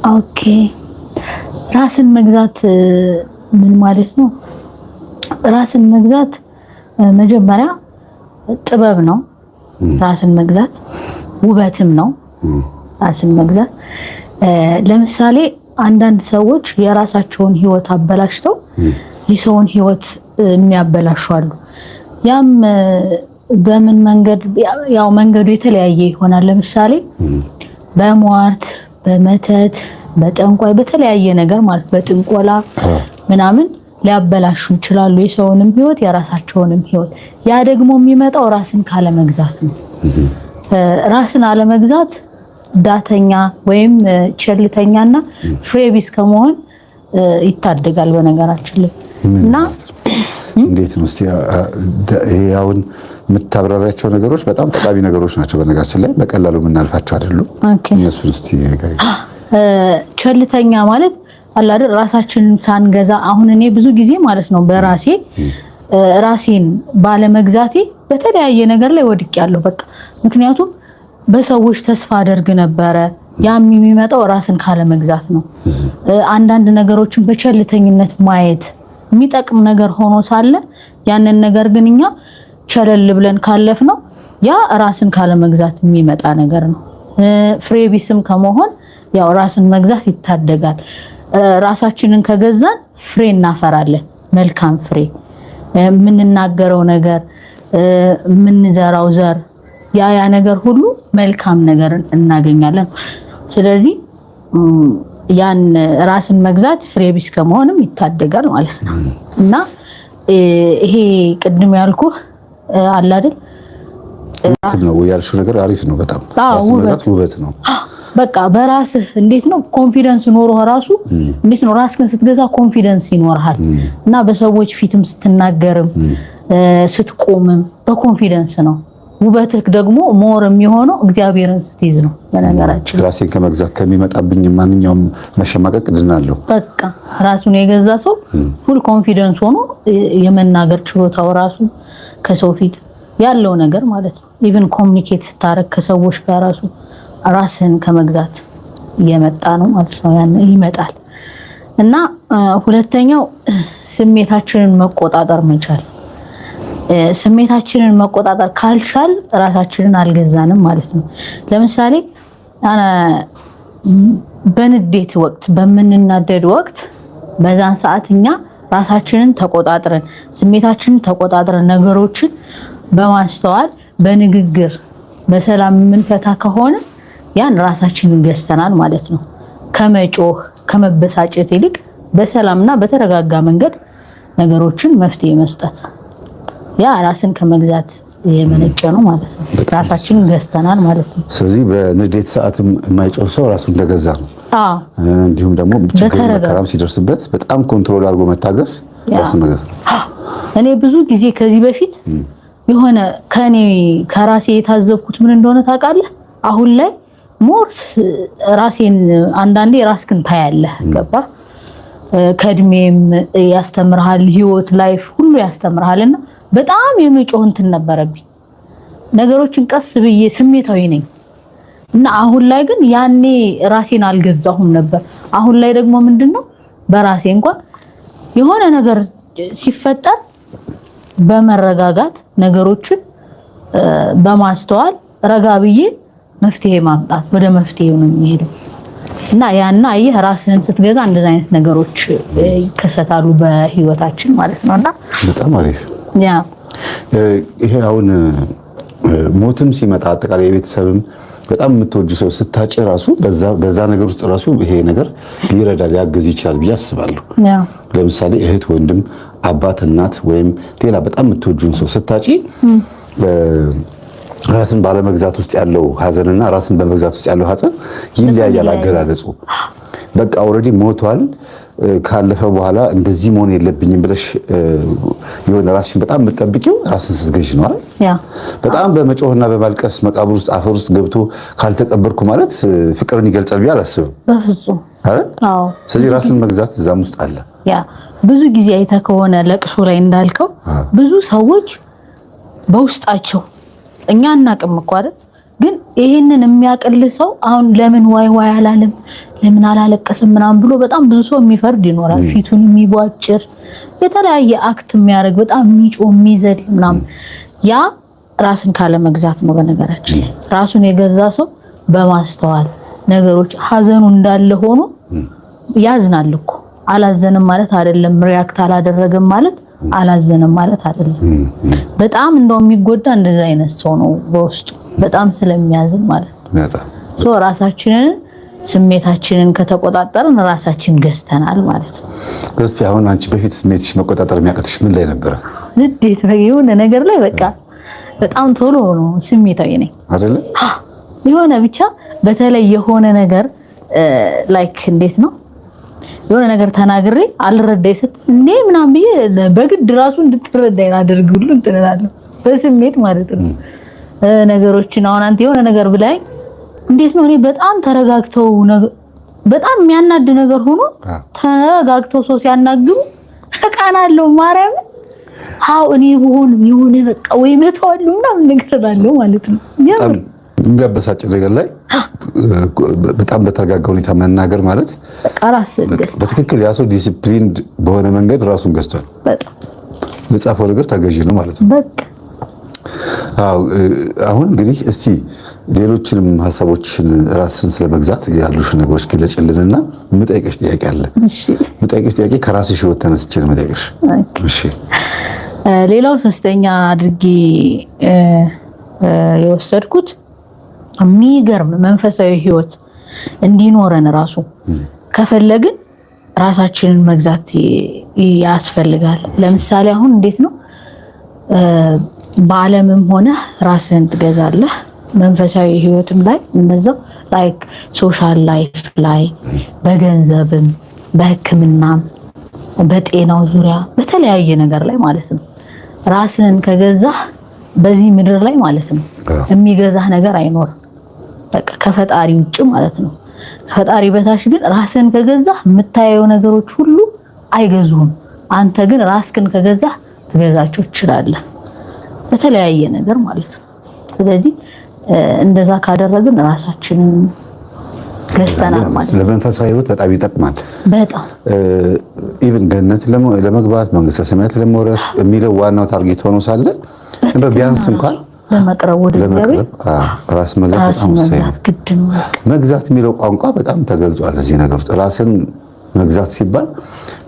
ኦኬ ራስን መግዛት ምን ማለት ነው? ራስን መግዛት መጀመሪያ ጥበብ ነው። ራስን መግዛት ውበትም ነው። ራስን መግዛት ለምሳሌ አንዳንድ ሰዎች የራሳቸውን ህይወት አበላሽተው የሰውን ህይወት የሚያበላሹ አሉ። ያም በምን መንገድ ያው መንገዱ የተለያየ ይሆናል። ለምሳሌ በሟርት፣ በመተት፣ በጠንቋይ በተለያየ ነገር ማለት በጥንቆላ ምናምን ሊያበላሹ ይችላሉ የሰውንም ህይወት የራሳቸውንም ህይወት። ያ ደግሞ የሚመጣው ራስን ካለመግዛት ነው። ራስን አለመግዛት ዳተኛ ወይም ቸልተኛና ፍሬቢስ ከመሆን ይታደጋል በነገራችን ላይ። እና እንዴት ነው እስቲ ያውን የምታብራራቸው ነገሮች በጣም ጠቃሚ ነገሮች ናቸው። በነገራችን ላይ በቀላሉ የምናልፋቸው አይደሉም። እነሱን እስቲ ንገሪኝ። ቸልተኛ ማለት አለ አይደል ራሳችንን ሳንገዛ አሁን እኔ ብዙ ጊዜ ማለት ነው በራሴ ራሴን ባለመግዛቴ በተለያየ ነገር ላይ ወድቄያለሁ። በቃ ምክንያቱም በሰዎች ተስፋ አደርግ ነበረ። ያም የሚመጣው ራስን ካለመግዛት ነው። አንዳንድ ነገሮችን በቸልተኝነት ማየት የሚጠቅም ነገር ሆኖ ሳለ ያንን ነገር ግን እኛ ቸለል ብለን ካለፍነው ያ ራስን ካለመግዛት የሚመጣ ነገር ነው። ፍሬቢስም ከመሆን ያው ራስን መግዛት ይታደጋል። ራሳችንን ከገዛን ፍሬ እናፈራለን። መልካም ፍሬ የምንናገረው ነገር የምንዘራው ዘር ያ ነገር ሁሉ መልካም ነገር እናገኛለን። ስለዚህ ያን ራስን መግዛት ፍሬቢስ ከመሆንም ይታደጋል ማለት ነው። እና ይሄ ቅድም ያልኩህ አለ አይደል ነው ያልሽው ነገር አሪፍ ነው በጣም ራስን መግዛት ውበት ነው። በቃ በራስህ እንዴት ነው ኮንፊደንስ ኖሮህ ራሱ እንዴት ነው ራስህን ስትገዛ ኮንፊደንስ ይኖርሃል። እና በሰዎች ፊትም ስትናገርም ስትቆምም በኮንፊደንስ ነው። ውበትህ ደግሞ ሞር የሚሆነው እግዚአብሔርን ስትይዝ ነው። በነገራችን ራስን ከመግዛት ከሚመጣብኝ ማንኛውም መሸማቀቅ ድናለሁ። በቃ ራሱን የገዛ ሰው ፉል ኮንፊደንስ ሆኖ የመናገር ችሎታው ራሱ ከሰው ፊት ያለው ነገር ማለት ነው። ኢቭን ኮሙኒኬት ስታረግ ከሰዎች ጋር ራሱ ራስን ከመግዛት እየመጣ ነው ማለት ነው። ያን ይመጣል። እና ሁለተኛው ስሜታችንን መቆጣጠር መቻል። ስሜታችንን መቆጣጠር ካልቻል ራሳችንን አልገዛንም ማለት ነው። ለምሳሌ በንዴት ወቅት በምንናደድ ወቅት በዛን ሰዓት እኛ ራሳችንን ተቆጣጥረን ስሜታችንን ተቆጣጥረን ነገሮችን በማስተዋል በንግግር በሰላም የምንፈታ ከሆነ ያን ራሳችንን ገዝተናል ማለት ነው። ከመጮህ ከመበሳጨት ይልቅ በሰላምና በተረጋጋ መንገድ ነገሮችን መፍትሄ መስጠት ያ ራስን ከመግዛት የመነጨ ነው ማለት ነው። ራሳችንን ገዝተናል ማለት ነው። ስለዚህ በንዴት ሰዓትም የማይጮህ ሰው ራሱን እንደገዛ ነው። እንዲሁም ደግሞ ችግር መከራም ሲደርስበት በጣም ኮንትሮል አድርጎ መታገስ ራስን መግዛት ነው። እኔ ብዙ ጊዜ ከዚህ በፊት የሆነ ከራሴ የታዘብኩት ምን እንደሆነ ታውቃለህ? አሁን ላይ ሞር ራሴን አንዳንዴ ራስክን ታያለህ። ገባ? ከእድሜም ያስተምርሃል፣ ህይወት ላይፍ ሁሉ ያስተምርሃልና በጣም የመጮህ እንትን ነበረብኝ። ነገሮችን ቀስ ብዬ ስሜታዊ ነኝ እና አሁን ላይ ግን ያኔ ራሴን አልገዛሁም ነበር። አሁን ላይ ደግሞ ምንድነው በራሴ እንኳን የሆነ ነገር ሲፈጠር በመረጋጋት ነገሮችን በማስተዋል ረጋ ብዬ መፍትሄ ማምጣት ወደ መፍትሄው ነው የሚሄደው። እና ያና አየህ ራስህን ስትገዛ እንደዚህ አይነት ነገሮች ይከሰታሉ በህይወታችን ማለት ነውና በጣም አሪፍ ያ ይሄ አሁን ሞትም ሲመጣ አጠቃላይ የቤተሰብም በጣም የምትወጁ ሰው ስታጭ ራሱ በዛ ነገር ውስጥ ራሱ ይሄ ነገር ሊረዳ ሊያግዝ ይችላል ብዬ አስባለሁ። ለምሳሌ እህት፣ ወንድም፣ አባት፣ እናት ወይም ሌላ በጣም የምትወጁን ሰው ስታጭ ራስን ባለመግዛት ውስጥ ያለው ሀዘንና ራስን በመግዛት ውስጥ ያለው ሀዘን ይለያያል አገላለጹ። በቃ ኦልሬዲ ሞቷል ካለፈ በኋላ እንደዚህ መሆን የለብኝም ብለሽ የሆነ ራስሽን በጣም የምትጠብቂው ራስን ስትገዢ ነው አይደል? በጣም በመጮህና በማልቀስ መቃብር ውስጥ አፈር ውስጥ ገብቶ ካልተቀበርኩ ማለት ፍቅርን ይገልጻል ብዬ አላስብም። በፍጹም አይደል? ስለዚህ ራስን መግዛት እዛም ውስጥ አለ። ያ ብዙ ጊዜ አይተህ ከሆነ ለቅሶ ላይ እንዳልከው ብዙ ሰዎች በውስጣቸው እኛ እናቅም እኮ አይደል? ግን ይሄንን የሚያቀልህ ሰው አሁን ለምን ዋይ ዋይ አላለም? ለምን አላለቀስም ምናምን ብሎ በጣም ብዙ ሰው የሚፈርድ ይኖራል። ፊቱን የሚቧጭር የተለያየ አክት የሚያደርግ በጣም የሚጮህ የሚዘል ምናምን ያ ራስን ካለ መግዛት ነው። በነገራችን ላይ ራሱን የገዛ ሰው በማስተዋል ነገሮች ሀዘኑ እንዳለ ሆኖ ያዝናል እኮ። አላዘንም ማለት አይደለም፣ ሪያክት አላደረገም ማለት አላዘንም ማለት አይደለም። በጣም እንደው የሚጎዳ እንደዛ አይነት ሰው ነው በውስጡ በጣም ስለሚያዝን ማለት ነው። ራሳችንን ስሜታችንን ከተቆጣጠርን ራሳችን ገዝተናል ማለት ነው። እስቲ አሁን አንቺ በፊት ስሜትሽ መቆጣጠር የሚያቅትሽ ምን ላይ ነበረ? ንዴት የሆነ ነገር ላይ በቃ በጣም ቶሎ ነው ስሜታዊ ነኝ አይደለ? የሆነ ብቻ በተለይ የሆነ ነገር ላይክ እንዴት ነው የሆነ ነገር ተናግሬ አልረዳይ ስት እንዴ ምናምን ብዬ በግድ ራሱ እንድትረዳኝ አድርግ ሁሉ እንትላለሁ በስሜት ማለት ነው። ነገሮችን አሁን አንተ የሆነ ነገር ብላይ እንዴት ነው እኔ በጣም ተረጋግተው በጣም የሚያናድ ነገር ሆኖ ተረጋግተው ሰው ሲያናግሩ ተቃናለው ማርያም እኔ ብሆን የሆነ በቃ ወይ መተዋለሁ ምናምን ነገር እላለሁ ማለት ነው። የሚያበሳጭ ነገር ላይ በጣም በተረጋጋ ሁኔታ መናገር ማለት በትክክል ያ ሰው ዲሲፕሊንድ በሆነ መንገድ ራሱን ገዝቷል። በጣም ለጻፈው ነገር ተገዢ ነው ማለት ነው። በቃ አሁን እንግዲህ እስቲ ሌሎችንም ሐሳቦችን ራስን ስለመግዛት ያሉሽ ነገሮች ግለጭልንና የምጠይቅሽ ጥያቄ አለ። እሺ የምጠይቅሽ ጥያቄ ከራስሽ ህይወት ተነስቼ ነው የምጠይቅሽ። እሺ ሌላው ሶስተኛ አድርጌ የወሰድኩት የሚገርም መንፈሳዊ ህይወት እንዲኖረን ራሱ ከፈለግን ራሳችንን መግዛት ያስፈልጋል። ለምሳሌ አሁን እንዴት ነው በዓለምም ሆነ ራስን ትገዛለህ፣ መንፈሳዊ ህይወትም ላይ እንደዛው ላይክ ሶሻል ላይፍ ላይ በገንዘብም በሕክምናም በጤናው ዙሪያ በተለያየ ነገር ላይ ማለት ነው። ራስን ከገዛህ በዚህ ምድር ላይ ማለት ነው የሚገዛህ ነገር አይኖርም። በቃ ከፈጣሪ ውጭ ማለት ነው። ከፈጣሪ በታች ግን ራስን ከገዛህ የምታየው ነገሮች ሁሉ አይገዙህም። አንተ ግን ራስህን ከገዛህ ትገዛቸው ትችላለህ በተለያየ ነገር ማለት ነው። ስለዚህ እንደዛ ካደረግን ራሳችንን ገዝተናል ማለት ነው። ለመንፈሳዊ ህይወት በጣም ይጠቅማል። በጣም ኢቭን ገነት ለመግባት መንግስተ ሰማያት ለመውረስ የሚለው ዋናው ታርጌት ሆኖ ሳለ ቢያንስ እንኳን ለመቅረብ ወደ እግዚአብሔር ራስ መግዛት በጣም ወሳኝ ነው። መግዛት የሚለው ቋንቋ በጣም ተገልጿል እዚህ ነገር ውስጥ። ራስን መግዛት ሲባል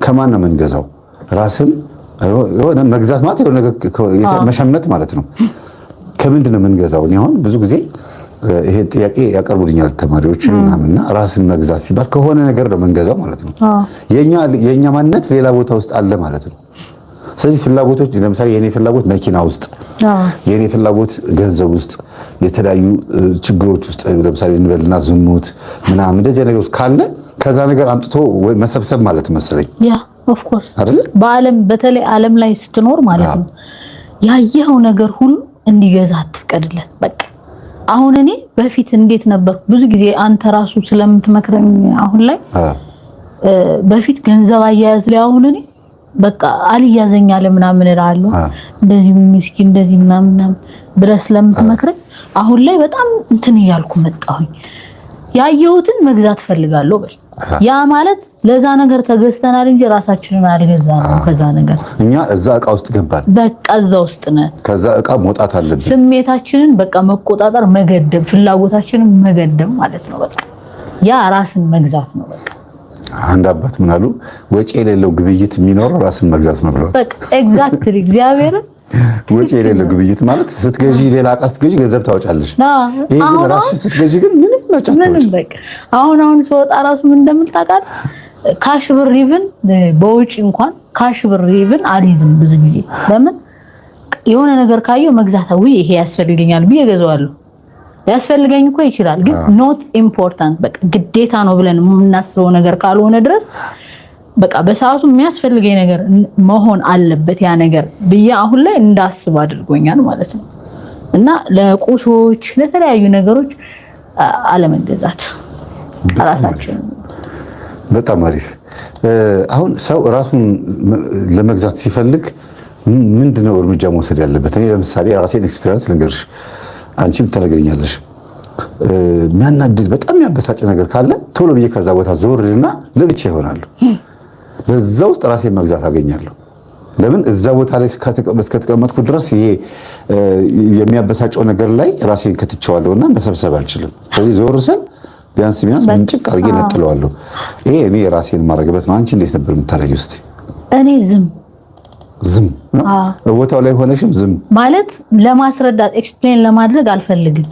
ከማን ነው የምንገዛው? ራስን የሆነ መግዛት ማለት የሆነ ነገር መሸመት ማለት ነው። ከምንድን ነው የምንገዛው? እኔ አሁን ብዙ ጊዜ ይሄን ጥያቄ ያቀርቡልኛል ተማሪዎች ምናምንና ራስን መግዛት ሲባል ከሆነ ነገር ነው የምንገዛው ማለት ነው። የኛ ማንነት ሌላ ቦታ ውስጥ አለ ማለት ነው። ስለዚህ ፍላጎቶች ለምሳሌ የኔ ፍላጎት መኪና ውስጥ፣ የኔ ፍላጎት ገንዘብ ውስጥ፣ የተለያዩ ችግሮች ውስጥ ለምሳሌ እንበልና ዝሙት ምናምን እንደዚህ ነገር ውስጥ ካለ ከዛ ነገር አምጥቶ መሰብሰብ ማለት መሰለኝ። ያ ኦፍ ኮርስ አይደል? በዓለም በተለይ ዓለም ላይ ስትኖር ማለት ነው ያየኸው ነገር ሁሉ እንዲገዛ አትፍቀድለት። በቃ አሁን እኔ በፊት እንዴት ነበር ብዙ ጊዜ አንተ ራሱ ስለምትመክረኝ አሁን ላይ በፊት ገንዘብ አያያዝ ላይ አሁን እኔ በቃ አልያዘኛለ ምናምን እላለሁ እንደዚህ ምስኪን እንደዚህ ምናምን ብለህ ስለምትመክረኝ አሁን ላይ በጣም እንትን እያልኩ መጣሁኝ። ያየሁትን መግዛት ፈልጋለሁ በል። ያ ማለት ለዛ ነገር ተገዝተናል እንጂ ራሳችንን አልገዛንም። ከዛ ነገር እኛ እዛ እቃ ውስጥ ገባን። በቃ እዛ ውስጥ ነን። ከዛ እቃ መውጣት አለብን። ስሜታችንን በቃ መቆጣጠር፣ መገደብ፣ ፍላጎታችንን መገደብ ማለት ነው። በቃ ያ ራስን መግዛት ነው። በቃ አንድ አባት ምን አሉ? ወጪ የሌለው ግብይት የሚኖረው ራስን መግዛት ነው ብለው። በቃ ኤግዛክትሊ እግዚአብሔር ወጪ የሌለው ግብይት ማለት ስትገዢ ሌላ እቃ ስትገዢ ገንዘብ ታወጫለሽ። ይሄ ግን ራስሽ ስትገዢ ግን ምንም ምንም በቃ አሁን ስወጣ ራሱ ምን እንደምል ታውቃለህ? ካሽ ብር ኢቭን በውጪ እንኳን ካሽ ብር ኢቭን አልይዝም ብዙ ጊዜ። ለምን የሆነ ነገር ካየው መግዛት ይሄ ያስፈልገኛል ብዬ ገዛዋለሁ። ያስፈልገኝ እኮ ይችላል ግን ኖት ኢምፖርታንት በቃ ግዴታ ነው ብለን የምናስበው ነገር ካልሆነ ድረስ በቃ በሰዓቱ የሚያስፈልገኝ ነገር መሆን አለበት ያ ነገር ብዬ አሁን ላይ እንዳስብ አድርጎኛል ማለት ነው። እና ለቁሶች ለተለያዩ ነገሮች አለመገዛት ራሳችን በጣም አሪፍ። አሁን ሰው ራሱን ለመግዛት ሲፈልግ ምንድነው እርምጃ መውሰድ ያለበት? እኔ ለምሳሌ ራሴን ኤክስፒሪየንስ ልንገርሽ፣ አንቺም ትነግሪኛለሽ። የሚያናድድ በጣም የሚያበሳጭ ነገር ካለ ቶሎ ብዬ ከዛ ቦታ ዞርና ለብቻ ይሆናሉ። በዛ ውስጥ ራሴን መግዛት አገኛለሁ። ለምን እዛ ቦታ ላይ እስከተቀመጥኩ ድረስ ይሄ የሚያበሳጨው ነገር ላይ ራሴን ከትቼዋለሁና መሰብሰብ አልችልም። ስለዚህ ዞር ስል ቢያንስ ምንጭቅ አድርጌ ነጥለዋለሁ። ይሄ እኔ ራሴን ማረግበት ነው። አንቺ እንዴት ነበር የምታረጊው? እስቲ እኔ ዝም ቦታው ላይ ሆነሽም ዝም ማለት ለማስረዳት ኤክስፕሌን ለማድረግ አልፈልግም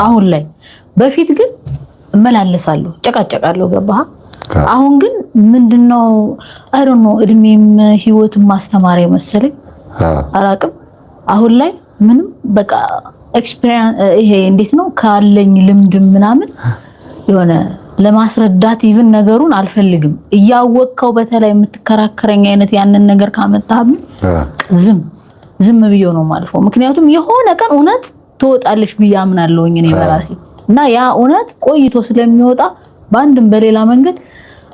አሁን ላይ። በፊት ግን እመላለሳለሁ፣ ጨቃጨቃለሁ። ገባህ? አሁን ግን ምንድነው አይ ዶንት ኖ እድሜም ህይወትም ማስተማሪያ መሰለኝ አላቅም። አሁን ላይ ምንም በቃ ኤክስፒሪየንስ ይሄ እንዴት ነው ካለኝ ልምድ ምናምን የሆነ ለማስረዳት ኢቭን ነገሩን አልፈልግም። እያወቅከው በተለይ የምትከራከረኝ አይነት ያንን ነገር ካመጣህብኝ ዝም ብዬ ነው ማልፈው። ምክንያቱም የሆነ ቀን እውነት ትወጣለች ብዬ አምናለሁኝ እኔ በራሴ እና ያ እውነት ቆይቶ ስለሚወጣ በአንድም በሌላ መንገድ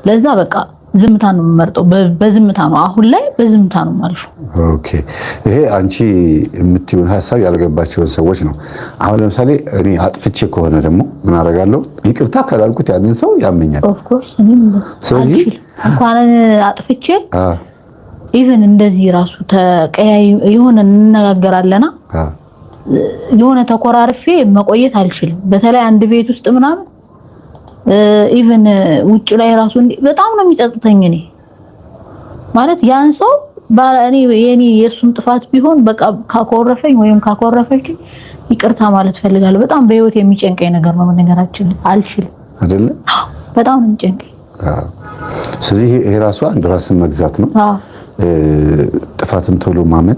ለዛ በቃ ዝምታ ነው የምመርጠው። በዝምታ ነው አሁን ላይ በዝምታ ነው ማልፈው። ኦኬ ይሄ አንቺ የምትይውን ሐሳብ ያልገባቸውን ሰዎች ነው። አሁን ለምሳሌ እኔ አጥፍቼ ከሆነ ደግሞ ምን አደርጋለሁ? ይቅርታ ካላልኩት ያንን ሰው ያመኛል። ኦፍ ኮርስ ስለዚህ እንኳን አጥፍቼ ኢቭን እንደዚህ ራሱ ተቀያይ የሆነ እንነጋገራለና የሆነ ተቆራርፌ መቆየት አልችልም። በተለይ አንድ ቤት ውስጥ ምናምን ኢቭን ውጭ ላይ ራሱ በጣም ነው የሚጸጽተኝ። እኔ ማለት ያን ሰው እኔ የሱም ጥፋት ቢሆን በቃ ካኮረፈኝ ወይም ካኮረፈች ይቅርታ ማለት ፈልጋለሁ። በጣም በህይወት የሚጨንቀኝ ነገር ነው። ነገራችን አልችልም አይደለ? በጣም ነው የሚጨንቀኝ። ስለዚህ ይሄ ራሱ አንድ ራስን መግዛት ነው። ጥፋትን ቶሎ ማመን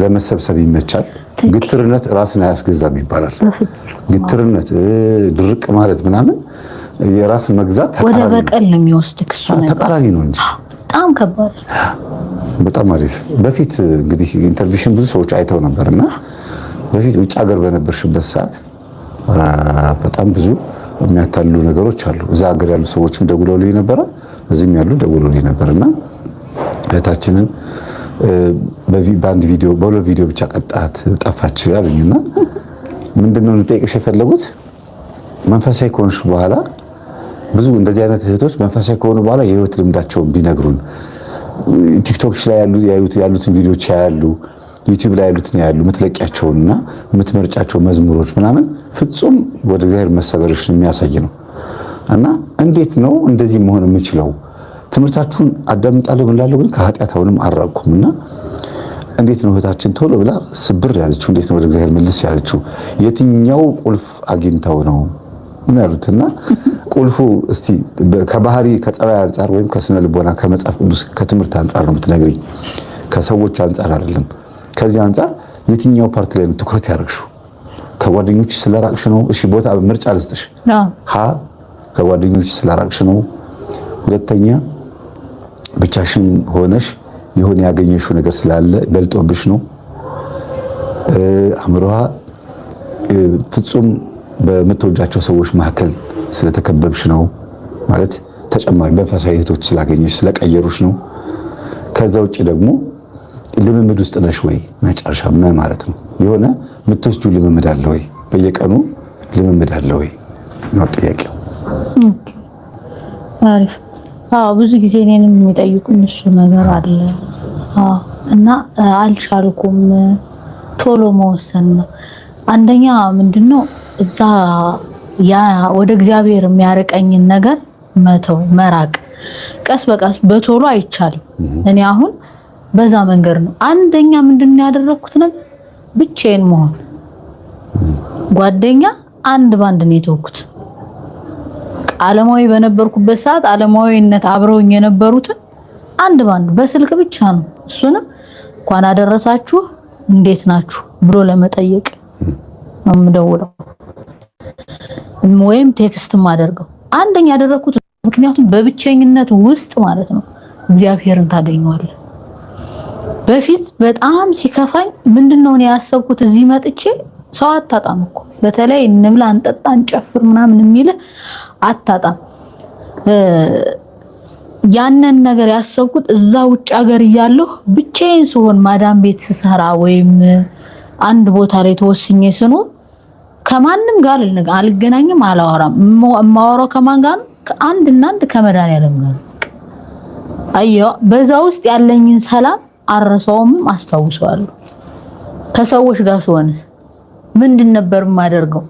ለመሰብሰብ ይመቻል። ግትርነት ራስን አያስገዛም ይባላል። ግትርነት ድርቅ ማለት ምናምን የራስ መግዛት ወደ በቀል ነው የሚወስድክ። እሱ ተቃራኒ ነው እንጂ በጣም ከባድ። በጣም አሪፍ። በፊት እንግዲህ ኢንተርቪሽን ብዙ ሰዎች አይተው ነበርና በፊት ውጭ ሀገር በነበርሽበት ሰዓት በጣም ብዙ የሚያታልሉ ነገሮች አሉ። እዛ ሀገር ያሉ ሰዎችም ደውለውልኝ ነበረ፣ እዚህም ያሉ ደውለውልኝ ነበርና እህታችንን በአንድ ቪዲዮ በሁለት ቪዲዮ ብቻ ቀጣት ጠፋች ያሉኝና ምንድነው ልጠይቅሽ የፈለጉት መንፈሳዊ ከሆንሽ በኋላ ብዙ እንደዚህ አይነት እህቶች መንፈሳዊ ከሆኑ በኋላ የህይወት ልምዳቸውን ቢነግሩን። ቲክቶክሽ ላይ ያሉትን ቪዲዮዎች ያያሉ፣ ዩቲዩብ ላይ ያሉትን ያያሉ፣ የምትለቂያቸውንና የምትመርጫቸው መዝሙሮች ምናምን ፍጹም ወደ እግዚአብሔር መሰበርሽን የሚያሳይ ነው። እና እንዴት ነው እንደዚህ መሆን የምችለው? ትምህርታችሁን አዳምጣለሁ ብላለሁ፣ ግን ከኃጢአት አሁንም አራቅኩምና እንዴት ነው እህታችን ቶሎ ብላ ስብር ያለችው? እንዴት ነው ወደ እግዚአብሔር መልስ ያለችው? የትኛው ቁልፍ አግኝተው ነው ምን ያሉትና ቁልፉ እስቲ ከባህሪ ከጸባይ አንፃር ወይም ከስነ ልቦና ከመጽሐፍ ቅዱስ ከትምህርት አንፃር ነው የምትነግሪኝ፣ ከሰዎች አንፃር አይደለም። ከዚህ አንፃር የትኛው ፓርት ላይ ነው ትኩረት ያደርግሽው? ከጓደኞች ስለራቅሽ ነው? እሺ ቦታ ምርጫ ልስጥሽ። ከጓደኞች ስለራቅሽ ነው? ሁለተኛ ብቻሽን ሆነሽ የሆነ ያገኘሽው ነገር ስላለ በልጦብሽ ነው? አምሮሃ ፍጹም በምትወጃቸው ሰዎች መካከል ስለተከበብሽ ነው? ማለት ተጨማሪ መንፈሳዊ እህቶች ስላገኘሽ ስለቀየሩሽ ነው? ከዛ ውጪ ደግሞ ልምምድ ውስጥ ነሽ ወይ? መጨረሻ ምን ማለት ነው? የሆነ የምትወስጁ ልምምድ አለ ወይ? በየቀኑ ልምምድ አለ ወይ ነው ጥያቄው። አሪፍ። ብዙ ጊዜ እኔንም የሚጠይቁኝ እሱ ነገር አለ እና አልቻልኩም ቶሎ መወሰን ነው። አንደኛ ምንድነው እዛ ያ ወደ እግዚአብሔር የሚያርቀኝን ነገር መተው መራቅ፣ ቀስ በቀስ በቶሎ አይቻልም። እኔ አሁን በዛ መንገድ ነው። አንደኛ ምንድነው ያደረኩት ነገር ብቻዬን መሆን፣ ጓደኛ አንድ ባንድ ነው የተውኩት። ዓለማዊ በነበርኩበት ሰዓት ዓለማዊነት አብረውኝ የነበሩትን አንድ ባንድ በስልክ ብቻ ነው። እሱንም እንኳን አደረሳችሁ እንዴት ናችሁ ብሎ ለመጠየቅ ነው የምደውለው ወይም ቴክስት ማደርገው። አንደኛ ያደረኩት ምክንያቱም በብቸኝነት ውስጥ ማለት ነው እግዚአብሔርን ታገኘዋለህ። በፊት በጣም ሲከፋኝ ምንድነው ነው ያሰብኩት እዚህ መጥቼ ሰው አታጣም እኮ በተለይ እንብላ እንጠጣ እንጨፍር ምናምን የሚል አታጣም። ያንን ነገር ያሰብኩት እዛ ውጭ ሀገር እያለሁ ብቻዬን ስሆን ማዳም ቤት ስሰራ ወይም አንድ ቦታ ላይ ተወስኜ ስኖር ከማንም ጋር አልገናኝም፣ አላወራም። የማወራው ከማን ጋር? ከአንድና አንድ ከመድኃኒዓለም ጋር። አየሁ በዛ ውስጥ ያለኝን ሰላም አረሳውም፣ አስታውሰዋለሁ። ከሰዎች ጋር ስሆንስ ምንድን ነበር የማደርገው?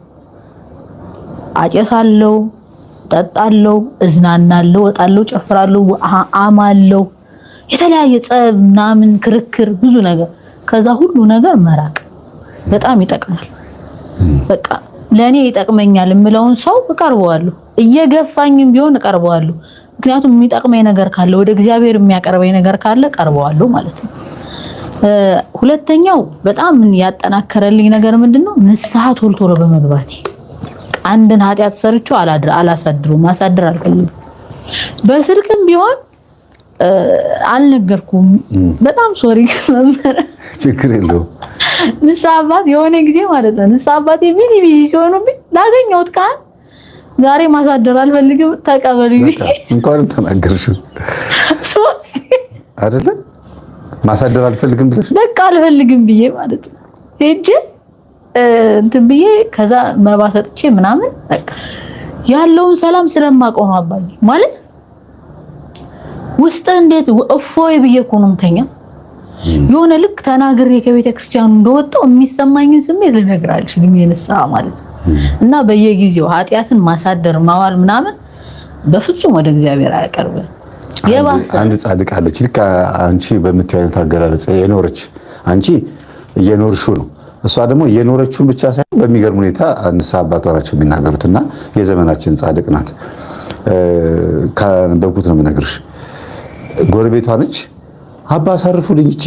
አጨሳለሁ፣ ጠጣለሁ፣ እዝናናለሁ፣ ወጣለሁ፣ ጨፍራለሁ፣ አማለሁ፣ የተለያየ ጸብ ምናምን ክርክር፣ ብዙ ነገር። ከዛ ሁሉ ነገር መራቅ በጣም ይጠቅማል። በቃ ለኔ ይጠቅመኛል የምለውን ሰው እቀርበዋለሁ፣ እየገፋኝም ቢሆን እቀርበዋለሁ። ምክንያቱም የሚጠቅመኝ ነገር ካለ፣ ወደ እግዚአብሔር የሚያቀርበኝ ነገር ካለ እቀርበዋለሁ ማለት ነው። ሁለተኛው በጣም ያጠናከረልኝ ነገር ምንድነው? ንስሐ ቶሎ ቶሎ በመግባቴ። አንድን ኃጢአት ሰርቼው አላሳድሩም፣ ማሳደር አልፈልግም። በስልክም ቢሆን አልነገርኩም። በጣም ሶሪ ነበር። ችግር የለውም። ንስሐ አባት የሆነ ጊዜ ማለት ነው ንስሐ አባቴ ቢዚ ሲሆኑብኝ ላገኘሁት ቃል ዛሬ ማሳደር አልፈልግም ተቀበሉኝ። እንኳን ተናገርሽው ሶስት አይደለ? ማሳደር አልፈልግም ብለሽ በቃ አልፈልግም ብዬ ማለት ነው ሄጄ እንትን ብዬ ከዛ መባ ሰጥቼ ምናምን በቃ ያለውን ሰላም ስለማውቀው ነው አባዬ ማለት ውስጥ እንዴት እፎይ ብዬ እኮ ነው የምተኛው። የሆነ ልክ ተናግሬ ከቤተ ክርስቲያኑ እንደወጣው የሚሰማኝን ስሜት ልነግርህ አልችልም። የንስሐ ማለት ነው እና በየጊዜው ኃጢአትን ማሳደር ማዋል ምናምን በፍጹም ወደ እግዚአብሔር አያቀርብም። አንድ ጻድቅ አለች ልክ አንቺ በምትያዩ አገላለጽ የኖረች አንቺ እየኖርሽው ነው እሷ ደግሞ እየኖረችውን ብቻ ሳይሆን በሚገርም ሁኔታ ንስሐ አባቷ ናቸው የሚናገሩትና የዘመናችን ጻድቅ ናት። ካነበብኩት ነው የምነግርሽ። ጎረቤቷ ነች። አባ አሳርፉልኝ እቺ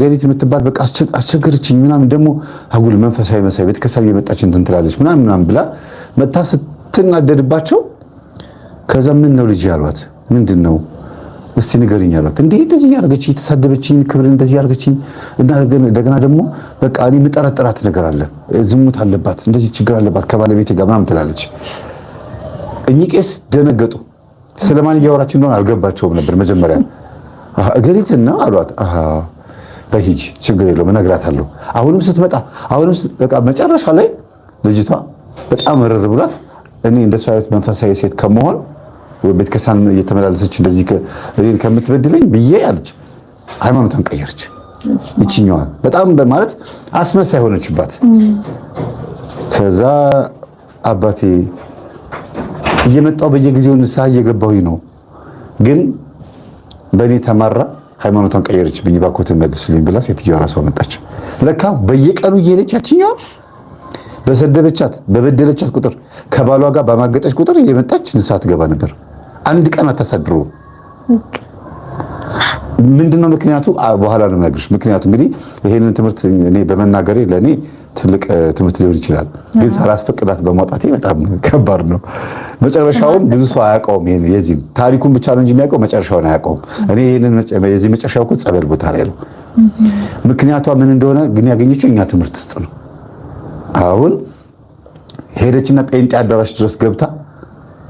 ገሊት የምትባል በቃ አስቸገረችኝ ምናምን ደግሞ አጉል መንፈሳዊ መሳይ ቤተክርስቲያን እየመጣች እንትን ትላለች ምናምን ብላ መታ ስትናደድባቸው ከዛ ምን ነው ልጅ ያሏት ምንድን ነው እስቲ ንገሪኝ አሏት። እንዴ እንደዚህ ያርገችኝ ተሳደበችኝ ክብር እንደዚህ ያርገችኝ እና እንደገና ደግሞ በቃ እኔ የምጠረጥራት ነገር አለ ዝሙት አለባት እንደዚህ ችግር አለባት ከባለቤቴ ጋር ምናምን ትላለች። እኚህ ቄስ ደነገጡ። ስለማን እያወራችሁ እንደሆነ አልገባቸውም ነበር መጀመሪያ። እገሊትና አሏት። በሂጅ ችግር የለውም እነግራታለሁ። አሁንም ስትመጣ በቃ መጨረሻ ላይ ልጅቷ በጣም ረር ብሏት እኔ እንደሱ አይነት መንፈሳዊ ሴት ከመሆን ቤተክርስቲያን እየተመላለሰች እንደዚህ እኔን ከምትበድለኝ ብዬ አለች። ሃይማኖቷን ቀየረች። እቺኛዋ በጣም በማለት አስመሳይ ሆነችባት። ከዛ አባቴ እየመጣው በየጊዜው ንስሐ እየገባሁኝ ነው ግን በእኔ ተማራ ሃይማኖቷን ቀየረችብኝ ባኮትን መልስልኝ ብላ ሴትዮዋ ራሷ መጣች። ለካ በየቀኑ እየሄደች ያቺኛው በሰደበቻት በበደለቻት ቁጥር ከባሏ ጋር በማገጠች ቁጥር እየመጣች ንስሐ ትገባ ነበር። አንድ ቀን አታሳድሩ። ምንድነው ምክንያቱ? በኋላ ነው የምነግርሽ። ምክንያቱ እንግዲህ ይሄንን ትምህርት እኔ በመናገሬ ለኔ ትልቅ ትምህርት ሊሆን ይችላል፣ ግን ሳላስፈቅዳት በማውጣቴ በጣም ከባድ ነው። መጨረሻውን ብዙ ሰው አያውቀውም። የዚህ ታሪኩን ብቻ ነው እንጂ የሚያውቀው መጨረሻውን አያውቀውም። እኔ ይሄንን የዚህ መጨረሻው እኮ ጸበል ቦታ ላይ ነው። ምክንያቷ ምን እንደሆነ ግን ያገኘችው እኛ ትምህርት ውስጥ ነው። አሁን ሄደችና ጴንጤ አዳራሽ ድረስ ገብታ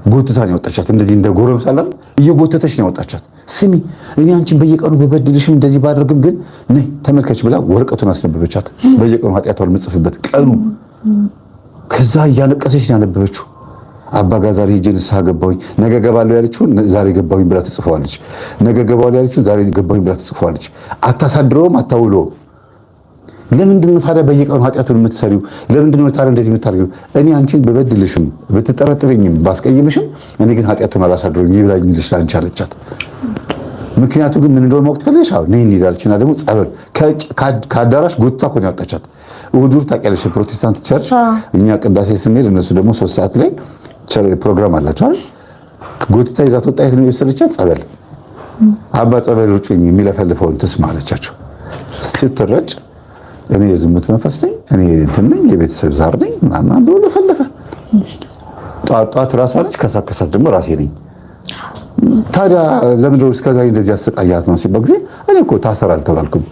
ጎትታን ያወጣቻት። እንደዚህ እንደ ጎረምሳ አይደል እየጎተተች ነው ያወጣቻት። ስሚ እኔ አንቺን በየቀኑ በበድልሽም እንደዚህ ባደርግም ግን ነይ ተመልከች ብላ ወረቀቱን አስነበበቻት። በየቀኑ ኃጢአቷን የምጽፍበት ቀኑ። ከዛ እያለቀሰች ነው ያነበበችው። አባ ጋር ዛሬ ሄጄ ንስሐ ገባሁኝ፣ ነገ ገባለሁ ያለችውን ዛሬ ገባሁኝ ብላ ትጽፈዋለች። ነገ ገባለሁ ያለችውን ዛሬ ገባሁኝ ብላ ትጽፈዋለች። አታሳድረውም፣ አታውለውም። ለምንድን ነው ታዲያ በየቀኑ ኃጢአቱን የምትሰሪው? ለምንድን ነው ታዲያ እንደዚህ የምታደርጊው? እኔ አንቺን በበድልሽም ብትጠረጥረኝም ባስቀይምሽም እኔ ግን ኃጢአቱን አላሳድረውም ይብላኝልሽ ላንቺ አለቻት። ምክንያቱ ግን ምን እንደሆነ ማወቅ ትፈልጊያለሽ? አዎ ነይ እንሂዳለችና ደግሞ ጸበል ከአዳራሽ ጎትታ እኮ ነው ያወጣቻት። እሑድ ታውቂያለሽ የፕሮቴስታንት ቸርች እኛ ቅዳሴ ስንሄድ እነሱ ደግሞ 3 ሰዓት ላይ ፕሮግራም አላቸው አይደል? ጎትታ ይዛት ወጣ። የት ነው የወሰደቻት? ጸበል። አባ ጸበል ርጩኝ የሚለፈልፈውን ትስማ አለቻቸው። ስትረጭ እኔ የዝሙት መንፈስ ነኝ፣ እኔ እንትን ነኝ፣ የቤተሰብ ዛር ነኝ ምናምን ብሎ ለፈለፈ። ጧት ራሷ ነች፣ ከሳት ደግሞ ራሴ ነኝ። ታዲያ ለምን ነው እስከዛሬ እንደዚህ አሰቃያት ነው ሲባል ጊዜ እኔ እኮ ታሰር አልተባልኩም፣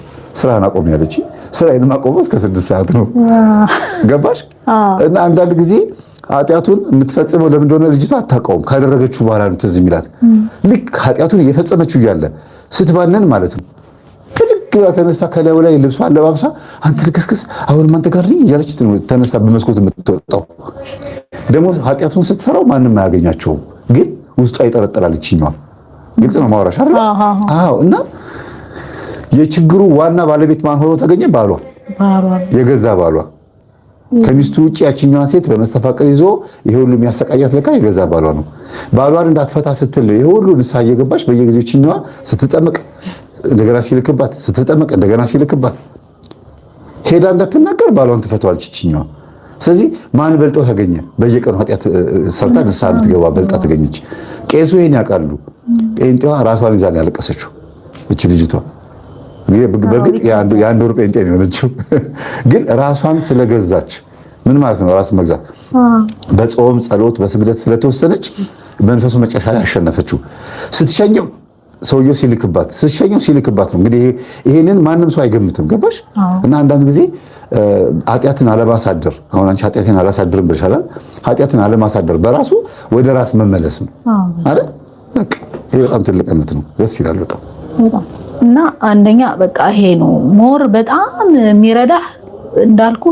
ስራህን አቆም ያለች። ስራዬን ማቆም እስከ 6 ሰዓት ነው። ገባሽ? እና አንዳንድ ጊዜ ኃጢአቱን የምትፈጽመው ለምን እንደሆነ ልጅቷ አታውቀውም። ካደረገችው በኋላ ነው ትዝ የሚላት። ልክ ኃጢአቱን እየፈጸመችው እያለ ስትባነን ማለት ነው ብድግ ብላ ተነሳ ከላዩ ላይ ልብሷ አለባብሳ አንተ ልክስክስ አሁን ማን ተጋሪ እያለች ተነሳ በመስኮት የምትወጣው ደግሞ ኃጢአቱን ስትሰራው ማንም አያገኛቸውም፣ ግን ውስጧ ይጠረጠራል። ይችኛዋ ግልጽ ነው ማውራሽ አይደል? አዎ። እና የችግሩ ዋና ባለቤት ማን ሆኖ ተገኘ? ባሏ፣ የገዛ ባሏ። ከሚስቱ ውጪ ያችኛዋን ሴት በመስተፋቅር ይዞ ይሄ ሁሉ የሚያሰቃያት ለካ የገዛ ባሏ ነው። ባሏን እንዳትፈታ ስትል ይሄ ሁሉ ንስሐ እየገባች በየጊዜው ይችኛዋ ስትጠመቅ እንደገና ሲልክባት ስትጠመቅ እንደገና ሲልክባት ሄዳ እንዳትናገር ባሏን ትፈታዋለች ይችኛዋ። ስለዚህ ማን በልጦ ተገኘ? በየቀኑ ኃጢአት ሰርታ ንስሐ የምትገባ በልጣ ተገኘች። ቄሱ ይሄን ያውቃሉ። ጴንጤዋ ራሷን ይዛ ነው ያለቀሰችው እቺ ልጅቷ። በእርግጥ የአንድ ወር ጴንጤ ነው የሆነችው፣ ግን ራሷን ስለገዛች ምን ማለት ነው? ራስ መግዛት በጾም ጸሎት፣ በስግደት ስለተወሰነች መንፈሱ መጨረሻ ላይ አሸነፈችው። ስትሸኘው ሰውየው ሲልክባት ስትሸኘው ሲልክባት ነው። እንግዲህ ይሄንን ማንም ሰው አይገምትም። ገባሽ? እና አንዳንድ ጊዜ ኃጢአትን አለማሳደር፣ አሁን አንቺ ኃጢአትን አላሳድርም ብለሻል። ኃጢአትን አለማሳደር በራሱ ወደ ራስ መመለስ ነው አይደል? በቃ ይሄ በጣም ትልቅ እምነት ነው። ደስ ይላል በጣም። እና አንደኛ በቃ ይሄ ነው ሞር በጣም የሚረዳህ እንዳልኩ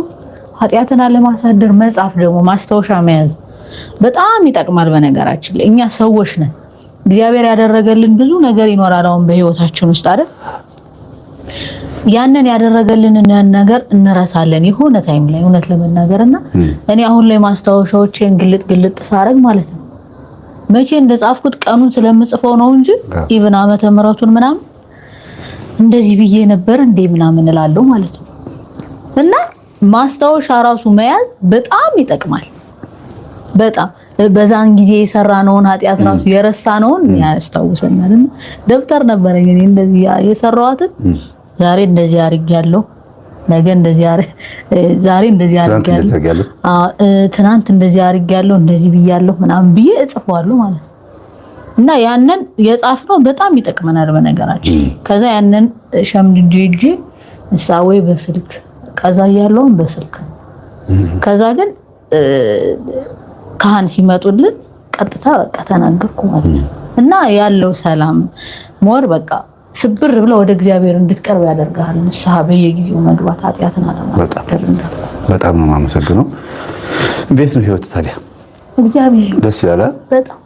ኃጢአትን አለማሳደር። መጻፍ ደግሞ ማስታወሻ መያዝ በጣም ይጠቅማል። በነገራችን ላይ እኛ ሰዎች ነን። እግዚአብሔር ያደረገልን ብዙ ነገር ይኖራል አሁን በህይወታችን ውስጥ አይደል? ያንን ያደረገልንን ነገር እንረሳለን የሆነ ታይም ላይ እውነት ለመናገርና እኔ አሁን ላይ ማስታወሻዎችን ግልጥ ሳረግ ማለት ነው መቼ እንደጻፍኩት ቀኑን ስለምጽፈው ነው እንጂ ኢቭን ዓመተ ምሕረቱን ምናምን እንደዚህ ብዬ ነበር እንዴ ምናምን እላለሁ ማለት ነው። እና ማስታወሻ ራሱ መያዝ በጣም ይጠቅማል። በጣም በዛን ጊዜ የሰራነውን ኃጢአት ራሱ የረሳነውን ያስታውሰናል። ደብተር ነበረኝ እኔ እንደዚህ የሰራኋትን ዛሬ እንደዚህ አድርጌያለሁ፣ ነገ እንደዚህ ዛሬ እንደዚህ አድርጌያለሁ፣ ትናንት እንደዚህ አድርጌያለሁ፣ እንደዚህ ብያለሁ ምናምን ብዬ እጽፈዋለሁ ማለት ነው። እና ያንን የጻፍነው በጣም ይጠቅመናል በነገራችን። ከዛ ያንን ሸምድጄ ወይ በስልክ ከዛ ያለውን በስልክ ከዛ ግን ካህን ሲመጡልን ቀጥታ በቃ ተናገርኩ ማለት ነው። እና ያለው ሰላም ሞር በቃ ስብር ብለ ወደ እግዚአብሔር እንድትቀርብ ያደርጋል። ንስሐ በየጊዜው መግባት ኃጢአትን አለማሳደር። በጣም ነው የማመሰግነው። እንዴት ነው ህይወት ታዲያ? እግዚአብሔር ደስ ይላል በጣም